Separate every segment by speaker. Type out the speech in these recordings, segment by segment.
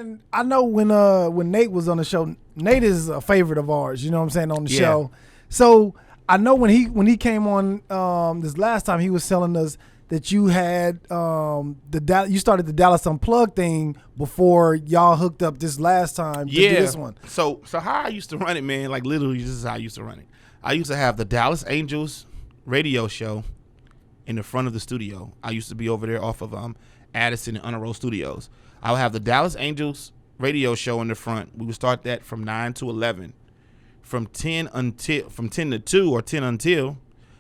Speaker 1: And I know when Nate was on the show, Nate is a favorite of ours, you know what I'm saying, on the show. So I know when he came on this last time, he was telling us that you had you started the Dallas Unplugged thing before y'all hooked up this last time to do this one.
Speaker 2: So how I used to run it, man, like literally this is how I used to run it. I used to have the Dallas Angels radio show in the front of the studio. I used to be over there off of Addison and Honor Road Studios. I would have the Dallas Angels radio show in the front. We would start that from 9 to 11. From 10 to 2 or 10 until,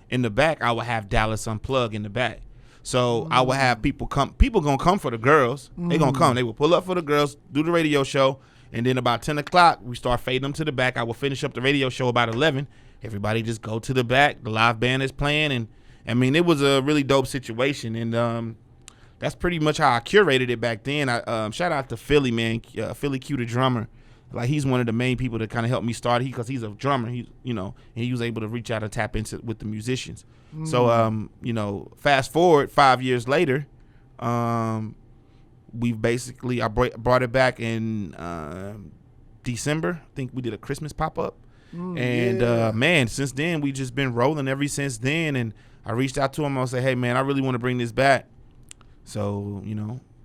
Speaker 2: in the back, I would have Dallas Unplugged in the back. So I would have people come. People going to come for the girls. They going to come. They will pull up for the girls, do the radio show, and then about 10 o'clock, we start fading them to the back. I will finish up the radio show about 11. Everybody just go to the back. The live band is playing, and I mean, it was a really dope situation, and that's pretty much how I curated it back then. I shout out to Philly, man. Philly Q, the drummer. Like, he's one of the main people that kind of helped me start. Because he's a drummer, and he was able to reach out and tap into with the musicians. So, fast forward 5 years later, we've basically I brought it back in December. I think we did a Christmas pop up, man, since then we just been rolling ever since then. And I reached out to him. I said, hey, man, I really want to bring this back. So,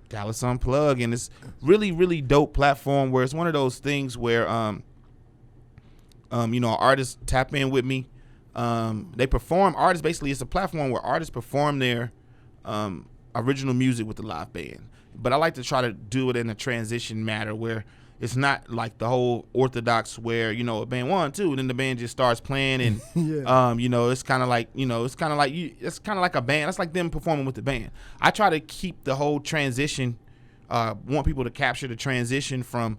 Speaker 2: Dallas Unplugged, and it's really, really dope platform where it's one of those things where, artists tap in with me. They perform. Artists, basically, it's a platform where artists perform their original music with the live band. But I like to try to do it in a transition matter where it's not like the whole orthodox where, a band 1, 2, and then the band just starts playing and, it's kind of like, it's kind of like a band. That's like them performing with the band. I try to keep the whole transition, want people to capture the transition from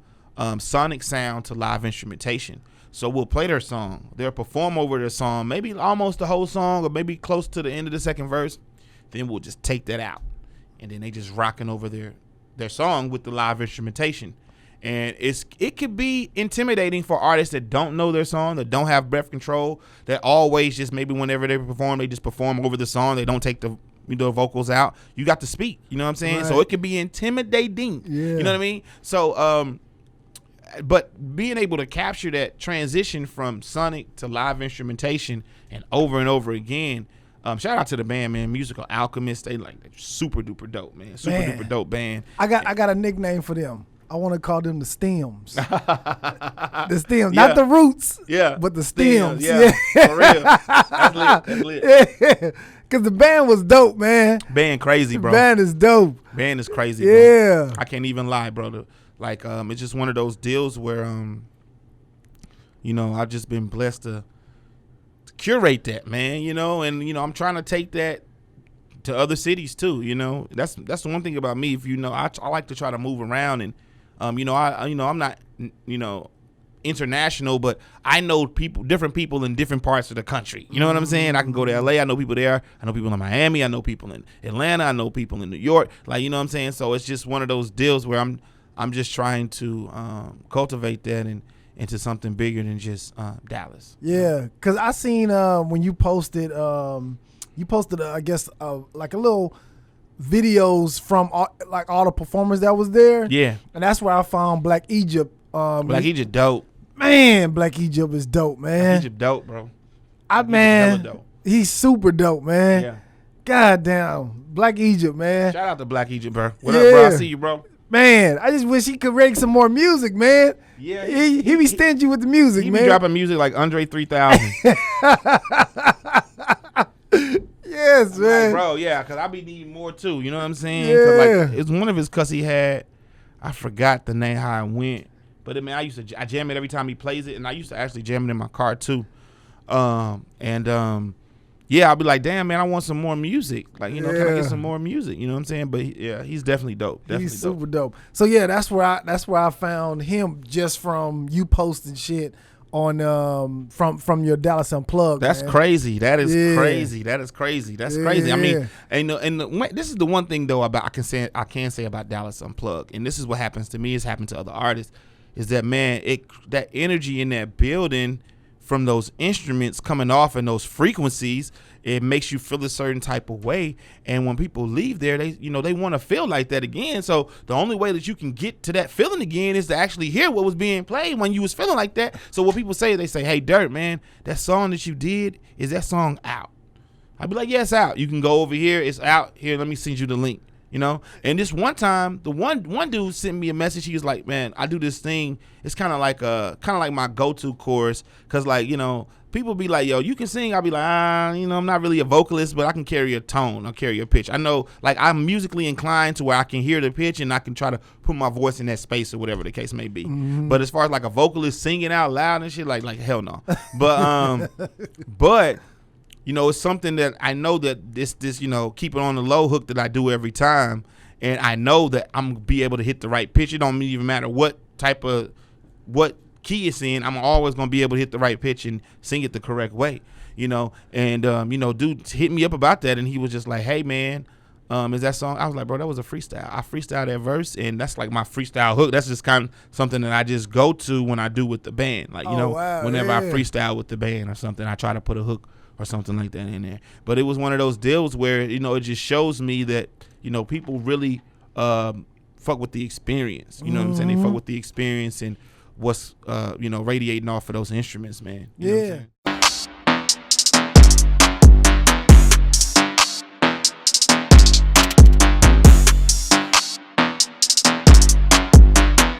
Speaker 2: sonic sound to live instrumentation. So we'll play their song. They'll perform over their song, maybe almost the whole song or maybe close to the end of the second verse. Then we'll just take that out. And then they just rocking over their song with the live instrumentation. And it could be intimidating for artists that don't know their song, that don't have breath control, that always just maybe whenever they perform, they just perform over the song. They don't take the vocals out. You got to speak, you know what I'm saying? Right. So it could be intimidating, you know what I mean? So, but being able to capture that transition from sonic to live instrumentation and over again, shout out to the band, man, Musical Alchemist. They're super duper dope, man. Duper dope band.
Speaker 1: I got a nickname for them. I want to call them the stems. The stems, not the roots. Yeah, but the stems.
Speaker 2: Yeah, for real. That's lit. Yeah,
Speaker 1: because the band was dope, man.
Speaker 2: Band crazy, bro.
Speaker 1: The band is dope.
Speaker 2: Band is crazy, bro.
Speaker 1: Yeah.
Speaker 2: I can't even lie, brother. It's just one of those deals where, I've just been blessed to curate that, man. And I'm trying to take that to other cities too. That's the one thing about me. If I like to try to move around and. I'm not, international, but I know different people in different parts of the country. You know what I'm saying? I can go to LA. I know people there. I know people in Miami. I know people in Atlanta. I know people in New York. You know what I'm saying? So it's just one of those deals where I'm just trying to cultivate that and into something bigger than just Dallas.
Speaker 1: Yeah, because I seen when you posted, I guess, like a little videos from all the performers that was there.
Speaker 2: Yeah.
Speaker 1: And that's where I found Black Egypt.
Speaker 2: Black Egypt dope.
Speaker 1: Man, Black Egypt is dope, man.
Speaker 2: Black Egypt dope, bro.
Speaker 1: Dope. He's super dope, man. Yeah. God damn. Black Egypt, man.
Speaker 2: Shout out to Black Egypt, bro. What up, bro? I see you, bro.
Speaker 1: Man, I just wish he could rake some more music, man.
Speaker 2: Yeah.
Speaker 1: He be stingy with the music, man.
Speaker 2: He be dropping music like Andre 3000.
Speaker 1: Yes, man.
Speaker 2: Bro, yeah, because I be needing more too. You know what I'm saying? Yeah. It's one of his cuss he had. I forgot the name, how it went. But I jam it every time he plays it, and I used to actually jam it in my car too. I'll be like, damn, man, I want some more music. Can I get some more music? You know what I'm saying? But he's definitely dope.
Speaker 1: He's super dope. So yeah, that's where I found him, just from you posting shit on from your Dallas Unplugged.
Speaker 2: That's crazy. That is crazy. That is crazy. That's crazy. I mean, this is the one thing though about I can say about Dallas Unplugged, and this is what happens to me. It's happened to other artists. Is that, man? That energy in that building from those instruments coming off and those frequencies, it makes you feel a certain type of way. And when people leave there, they want to feel like that again. So the only way that you can get to that feeling again is to actually hear what was being played when you was feeling like that. So what people say, they say, hey, Dirt, man, that song that you did, is that song out? I'd be like, yeah, it's out. You can go over here. It's out. Here, let me send you the link. And this one time, the one dude sent me a message. He was like, man, I do this thing. It's kind of like my go-to chorus. Cause people be like, yo, you can sing. I'll be like, I'm not really a vocalist, but I can carry a tone. I'll carry a pitch. I know, like, I'm musically inclined to where I can hear the pitch and I can try to put my voice in that space or whatever the case may be. Mm-hmm. But as far as like a vocalist singing out loud and shit, like hell no. But it's something that I know that this keep it on the low hook that I do every time, and I know that I'm gonna be able to hit the right pitch. It don't even matter what key it's in. I'm always gonna be able to hit the right pitch and sing it the correct way. Dude hit me up about that, and he was just like, "Hey, man, is that song?" I was like, "Bro, that was a freestyle. I freestyled that verse, and that's like my freestyle hook. That's just kind of something that I just go to when I do with the band. Like, whenever I freestyle with the band or something, I try to put a hook or something like that in there. But it was one of those deals where, it just shows me that, people really fuck with the experience. You know what I'm saying? They fuck with the experience and what's, radiating off of those instruments, man. You know what I'm saying?